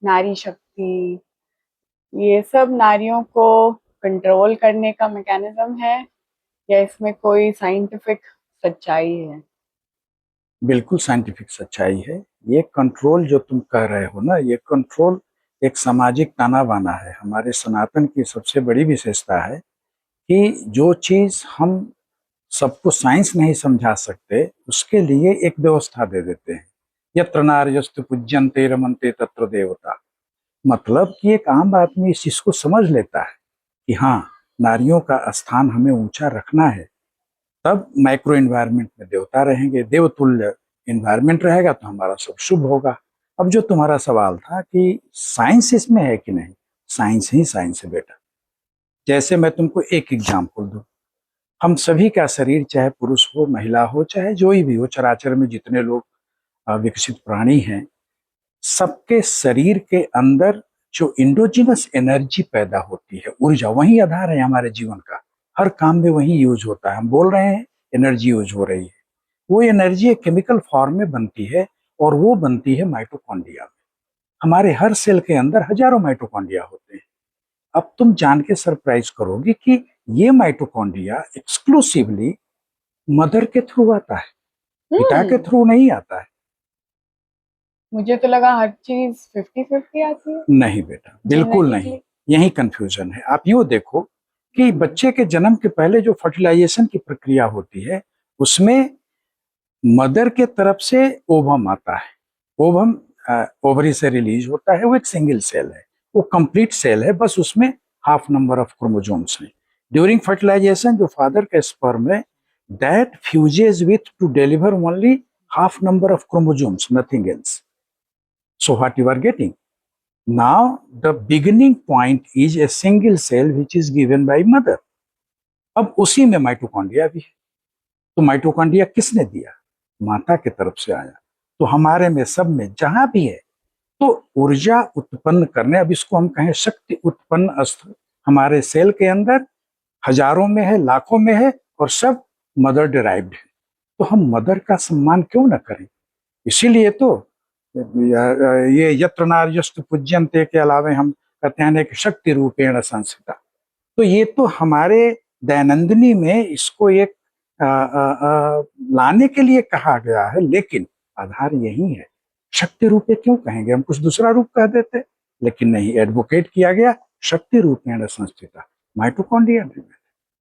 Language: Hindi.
नारी शक्ति, ये सब नारियों को कंट्रोल करने का मैकेनिज्म है या इसमें कोई साइंटिफिक सच्चाई है? बिल्कुल साइंटिफिक सच्चाई है। ये कंट्रोल जो तुम कह रहे हो ना, ये कंट्रोल एक सामाजिक ताना बाना है। हमारे सनातन की सबसे बड़ी विशेषता है कि जो चीज हम सबको साइंस नहीं समझा सकते, उसके लिए एक व्यवस्था दे देते हैं। यत्र नार्यस्तु पूज्यन्ते रमन्ते तत्र देवता। मतलब कि एक आम आदमी इस चीज को समझ लेता है कि हाँ, नारियों का स्थान हमें ऊंचा रखना है, तब माइक्रो एनवायरनमेंट में देवता रहेंगे, देवतुल्य एनवायरनमेंट रहेगा तो हमारा सब शुभ होगा। अब जो तुम्हारा सवाल था कि साइंस इसमें है कि नहीं, साइंस ही साइंस है बेटा। जैसे मैं तुमको एक एग्जाम्पल दूं, हम सभी का शरीर, चाहे पुरुष हो महिला हो चाहे जो भी हो, चराचर में जितने लोग विकसित प्राणी हैं, सबके शरीर के अंदर जो इंडोजिनस एनर्जी पैदा होती है, ऊर्जा, वही आधार है हमारे जीवन का। हर काम में वही यूज होता है। हम बोल रहे हैं एनर्जी यूज हो रही है, वो एनर्जी एक केमिकल फॉर्म में बनती है और वो बनती है माइटोकॉन्ड्रिया में। हमारे हर सेल के अंदर हजारों माइटोकॉन्ड्रिया होते हैं। अब तुम जान के सरप्राइज करोगे कि ये माइटोकॉन्ड्रिया एक्सक्लूसिवली मदर के थ्रू आता है, पिता के हम्म। थ्रू नहीं आता है। मुझे तो लगा हर चीज 50-50 आती है नहीं बेटा, बिल्कुल नहीं। जेनेटिकली। यही कंफ्यूजन है। आप यूं देखो कि बच्चे के जन्म के पहले जो फर्टिलाइजेशन की प्रक्रिया होती है, उसमें मदर के तरफ से ओवम आता है। ओवम ओवरी से रिलीज होता है। वो एक सिंगल सेल है, वो कंप्लीट सेल है, बस उसमें हाफ नंबर ऑफ क्रोमोजोम्स हैं। ड्यूरिंग फर्टिलाइजेशन जो फादर का स्पर्म है, that fuses with to deliver only half number of chromosomes, nothing else. So what you are getting now, the beginning point is a single cell which is given by mother. अब उसी में माइटोकॉन्ड्रिया भी है। तो माइटोकॉन्ड्रिया किसने दिया? माता की तरफ से आया। तो हमारे में सब में जहां भी है, तो ऊर्जा उत्पन्न करने, अब इसको हम कहें शक्ति उत्पन्न अस्त्र, हमारे सेल के अंदर हजारों में है, लाखों में है, और सब मदर डिराइव्ड है। तो हम मदर का सम्मान क्यों ना करें? इसीलिए तो ये यत्र नार्यस्तु पूज्यन्ते के अलावे हम कहते हैं कि शक्ति रूपेण संस्थिता। तो ये तो हमारे दैनंदिनी में इसको एक लाने के लिए कहा गया है, लेकिन आधार यही है। शक्ति रूपे क्यों कहेंगे, हम कुछ दूसरा रूप कह देते, लेकिन नहीं, एडवोकेट किया गया शक्ति रूपेण संस्थिता, माइटोकॉन्ड्रिया में।